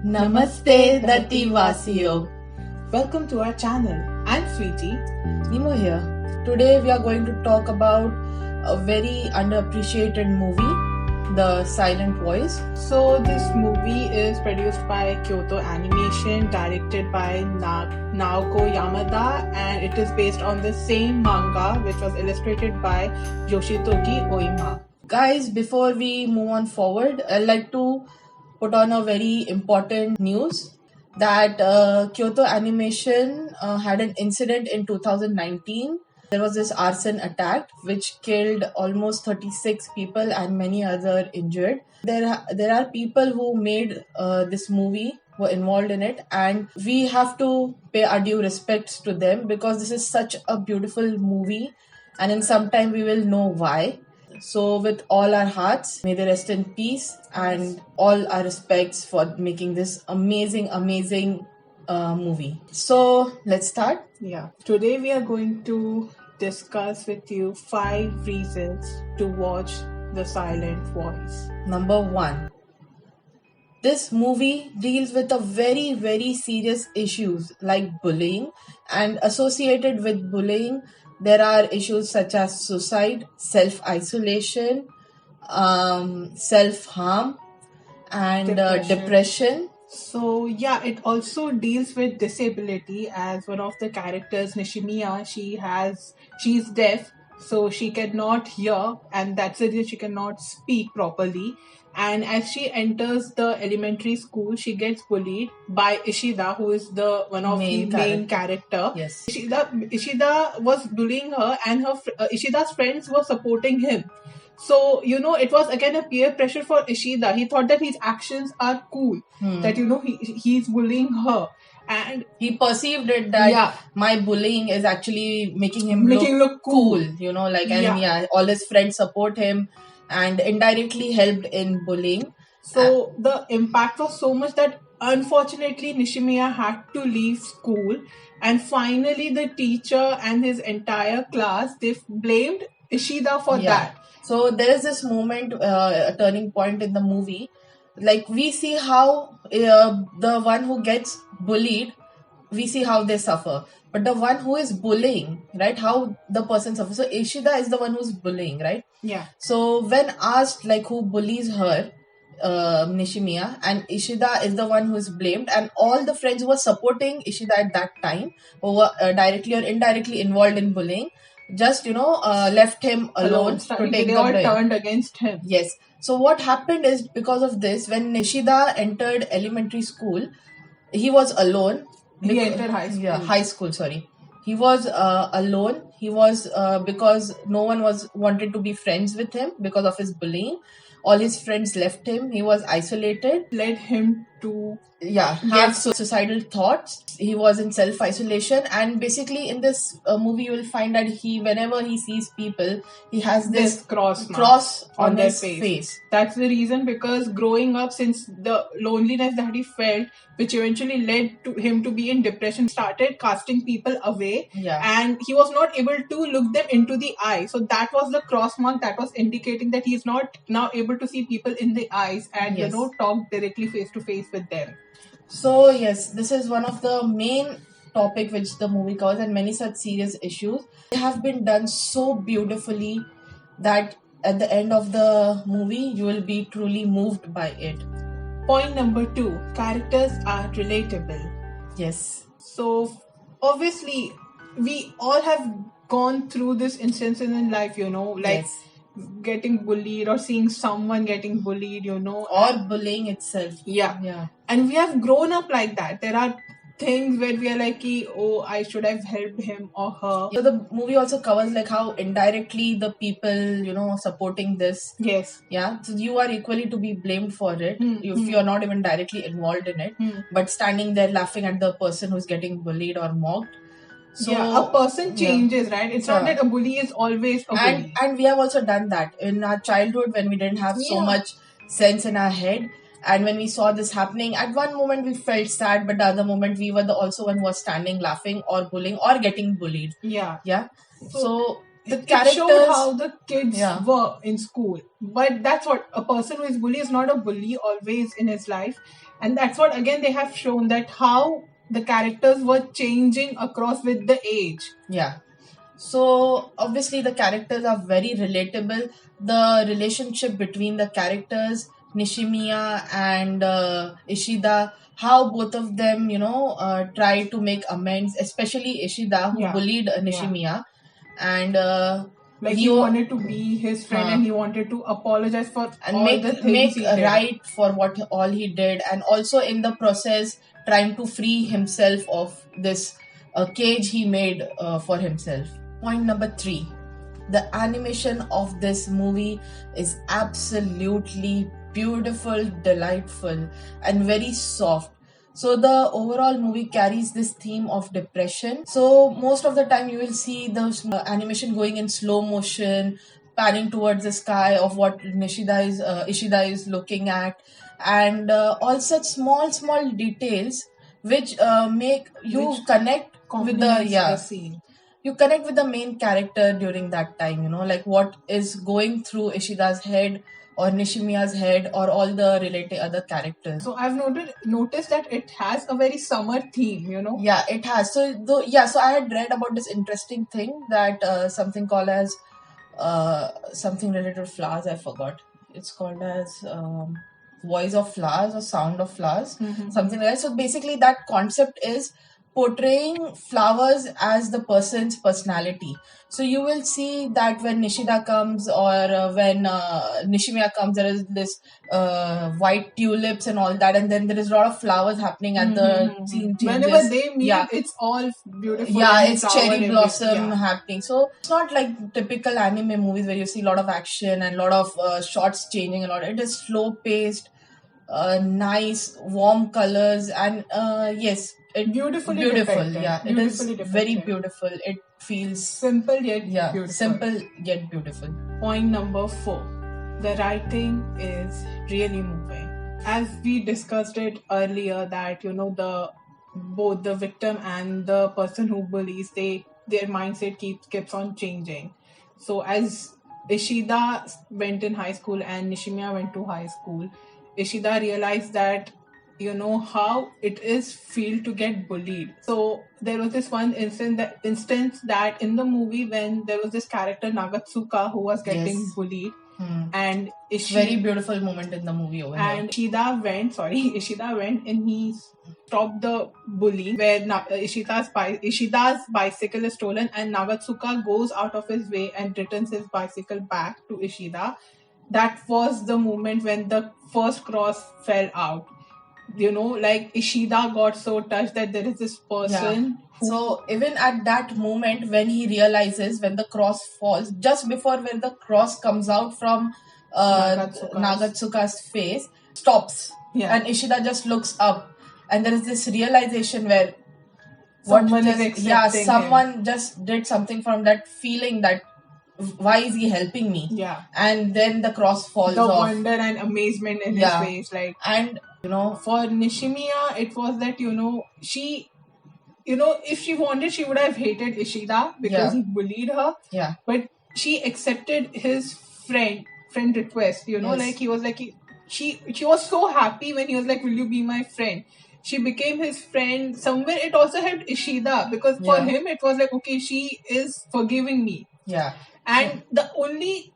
Namaste, Dati Vasio. Welcome to our channel. I'm Sweetie. Nemo here. Today we are going to talk about a very underappreciated movie, The Silent Voice. So this movie is produced by Kyoto Animation, directed by Naoko Yamada, and it is based on the same manga which was illustrated by Yoshitoki Oima. Guys, before we move on forward, I'd like to put on a very important news that Kyoto Animation had an incident in 2019. There was this arson attack which killed almost 36 people and many other injured. There are people who made this movie, were involved in it, and we have to pay our due respects to them because this is such a beautiful movie, and in some time we will know why. So with all our hearts, may they rest in peace, and all our respects for making this amazing movie. So let's start. Yeah. Today we are going to discuss with you 5 reasons to watch The Silent Voice. Number 1. This movie deals with a very serious issues like bullying, and associated with bullying there are issues such as suicide, self-isolation, self-harm, and depression. So yeah, it also deals with disability, as one of the characters, Nishimiya, she's deaf, so she cannot hear, and that's the reason she cannot speak properly. And as she enters the elementary school, she gets bullied by Ishida, who is the main character. Yes. Ishida was bullying her, and Ishida's friends were supporting him. So, it was again a peer pressure for Ishida. He thought that his actions are cool, that, he's bullying her. And he perceived it that my bullying is actually making him look cool, and all his friends support him and indirectly helped in bullying. So the impact was so much that unfortunately Nishimiya had to leave school, and finally the teacher and his entire class, they blamed Ishida for that. So there is this moment, a turning point in the movie. Like we see how the one who gets bullied, we see how they suffer. But the one who is bullying, right, how the person suffers. So Ishida is the one who's bullying, right? Yeah. So when asked like who bullies her, Nishimiya, and Ishida is the one who is blamed, and all the friends who were supporting Ishida at that time, who were directly or indirectly involved in bullying, just left him alone to take they the all blame. Turned against him. Yes. So what happened is, because of this, when Ishida entered elementary school, he was alone. He entered high school. Yeah, high school, sorry. He was alone. He was because no one wanted to be friends with him because of his bullying. All his friends left him. He was isolated. Led him to have suicidal thoughts. He was in self-isolation, and basically in this movie you will find that whenever he sees people, he has this cross on his face. That's the reason, because growing up, since the loneliness that he felt, which eventually led to him to be in depression, started casting people away, and he was not able to look them into the eye. So that was the cross mark that was indicating that he is not now able to see people in the eyes and talk directly face to face with them. So yes, this is one of the main topic which the movie covers, and many such serious issues. They have been done so beautifully that at the end of the movie you will be truly moved by it. Point number 2, characters are relatable. Yes. So obviously we all have gone through this instances in life, getting bullied or seeing someone getting bullied, or bullying itself. Yeah. And we have grown up like that. There are things where we are like, oh, I should have helped him or her. So the movie also covers like how indirectly the people, supporting this. Yes. Yeah. So you are equally to be blamed for it if you are not even directly involved in it, but standing there laughing at the person who's getting bullied or mocked. So a person changes, right? It's not that a bully is always a bully. And we have also done that in our childhood when we didn't have so much sense in our head. And when we saw this happening, at one moment we felt sad, but the other moment we were the also one who was standing laughing or bullying or getting bullied. Yeah. So the characters showed how the kids were in school. But that's what a person who is bully is not a bully always in his life. And that's what again they have shown, that how the characters were changing across with the age. Yeah. So obviously the characters are very relatable. The relationship between the characters, Nishimiya and Ishida, how both of them, try to make amends, especially Ishida, who Yeah. bullied Yeah. Nishimiya. And Like he wanted to be his friend and he wanted to apologize for and all the things he did. right for what all he did, and also in the process trying to free himself of this cage he made for himself. Point number 3, the animation of this movie is absolutely beautiful, delightful, and very soft. So the overall movie carries this theme of depression. So most of the time you will see the animation going in slow motion, panning towards the sky of what Ishida is looking at, and all such small details which make you connect with the scene. You connect with the main character during that time, like what is going through Ishida's head or Nishimiya's head or all the related other characters. So I've noticed that it has a very summer theme, Yeah, it has. So I had read about this interesting thing that something called as something related to flowers. I forgot. It's called as voice of flowers or sound of flowers, something like that. So basically, that concept is portraying flowers as the person's personality. So you will see that when Nishida comes or when Nishimiya comes, there is this white tulips and all that, and then there is a lot of flowers happening at the scene changes. Whenever they meet, it's all beautiful. Yeah, it's cherry blossom happening. So it's not like typical anime movies where you see a lot of action and a lot of shots changing a lot. It is slow paced, nice, warm colors, and yes, beautiful. Depicted. Yeah, it is very beautiful. It feels simple yet beautiful. Simple yet beautiful. Point number 4, the writing is really moving. As we discussed it earlier, that both the victim and the person who bullies, their mindset keeps on changing. So as Ishida went in high school and Nishimiya went to high school, Ishida realized that how it is feel to get bullied. So there was this one instance that in the movie when there was this character Nagatsuka who was getting bullied, and very beautiful moment in the movie over and here. Ishida went and he stopped the bullying where Ishida's bicycle is stolen, and Nagatsuka goes out of his way and returns his bicycle back to Ishida. That was the moment when the first cross fell out. Like Ishida got so touched that there is this person. So even at that moment when he realizes, when the cross falls, just before when the cross comes out from Nagatsuka's face, stops. Yeah. And Ishida just looks up, and there is this realization where someone just did something from that feeling that why is he helping me? Yeah. And then the cross falls off. The wonder and amazement in his face. And for Nishimiya, it was that, she, if she wanted, she would have hated Ishida because he bullied her. Yeah. But she accepted his friend request, like he was like, she was so happy when he was like, will you be my friend? She became his friend. Somewhere it also helped Ishida because for him it was like, okay, she is forgiving me. Yeah. And the only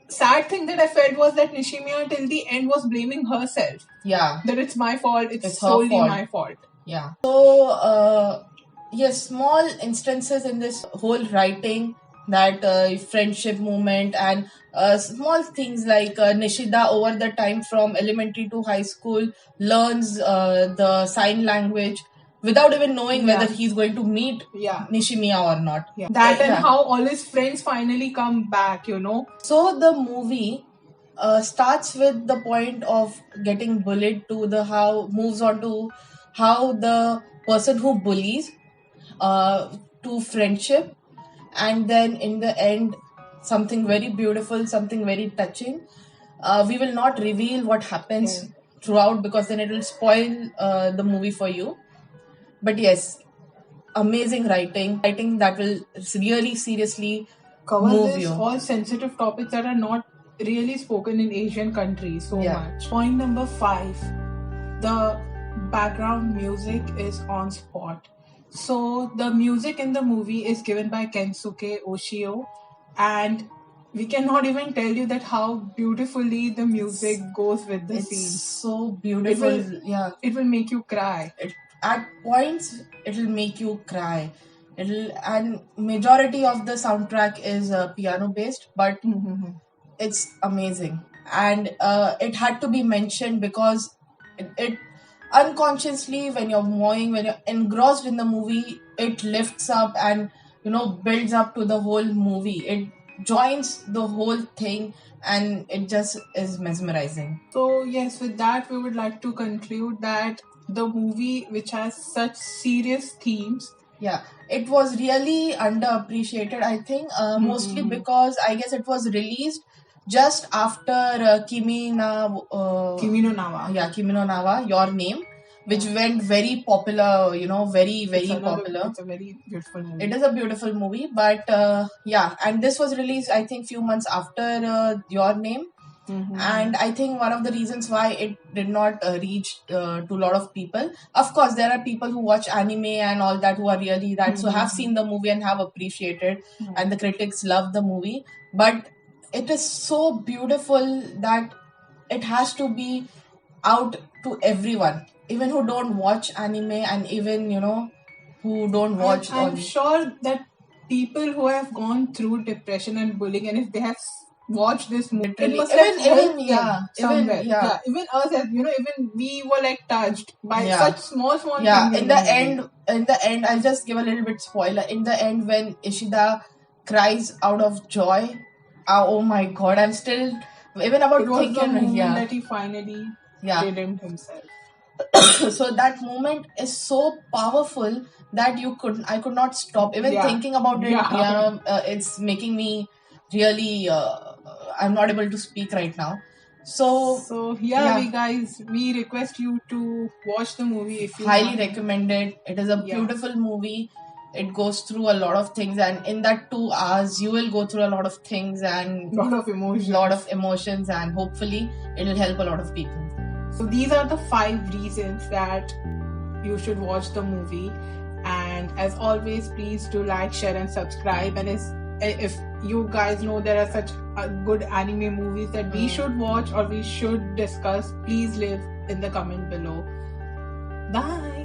sad thing that I felt was that Nishimiya till the end was blaming herself. Yeah. That it's my fault, it's solely my fault. Yeah. So, yes, small instances in this whole writing, that friendship moment, and small things like Nishida over the time from elementary to high school learns the sign language without even knowing whether he's going to meet Nishimiya or not. Yeah. That and how all his friends finally come back, So the movie starts with the point of getting bullied to moves on to how the person who bullies to friendship, and then in the end something very beautiful, something very touching. We will not reveal what happens throughout because then it will spoil the movie for you. But yes, amazing writing that will really seriously move you. All sensitive topics that are not really spoken in Asian countries so much. Point number 5, the background music is on spot. So the music in the movie is given by Kensuke Ushio, and we cannot even tell you that how beautifully the music goes with the It's scene. so It beautiful. will, Yeah. it will make you cry. At points, it'll make you cry. And majority of the soundtrack is piano based, but it's amazing. And it had to be mentioned because it unconsciously, when you're moving, when you're engrossed in the movie, it lifts up and builds up to the whole movie. It joins the whole thing, and it just is mesmerizing. So yes, with that we would like to conclude that the movie, which has such serious themes, Yeah, it was really underappreciated, I think, mostly because I guess it was released just after Kimi no Nawa. Kimi no Nawa, Your Name, which went very popular, very, very popular. It's a very beautiful movie. It is a beautiful movie, but and this was released, I think, few months after Your Name. And I think one of the reasons why it did not reach to a lot of people, of course there are people who watch anime and all that, who are really that, so have seen the movie and have appreciated, and the critics love the movie, but it is so beautiful that it has to be out to everyone, even who don't watch anime, and even who don't watch. I'm sure that people who have gone through depression and bullying, and if they have watched this movie, it must have helped them somewhere. Even us, as even we were like touched by such small things. In the end, I'll just give a little bit spoiler. In the end, when Ishida cries out of joy, oh my god, I'm still even about it was thinking. The moment that he finally redeemed himself. So that moment is so powerful that I could not stop even thinking about it. It's making me really I'm not able to speak right now. So we request you to watch the movie if you highly recommend it. It is a beautiful movie. It goes through a lot of things, and in that 2 hours you will go through a lot of things and lot of emotions, and hopefully it will help a lot of people. So these are the 5 reasons that you should watch the movie. And as always, please do like, share and subscribe. And if you guys know there are such good anime movies that we should watch or we should discuss, please leave in the comment below. Bye.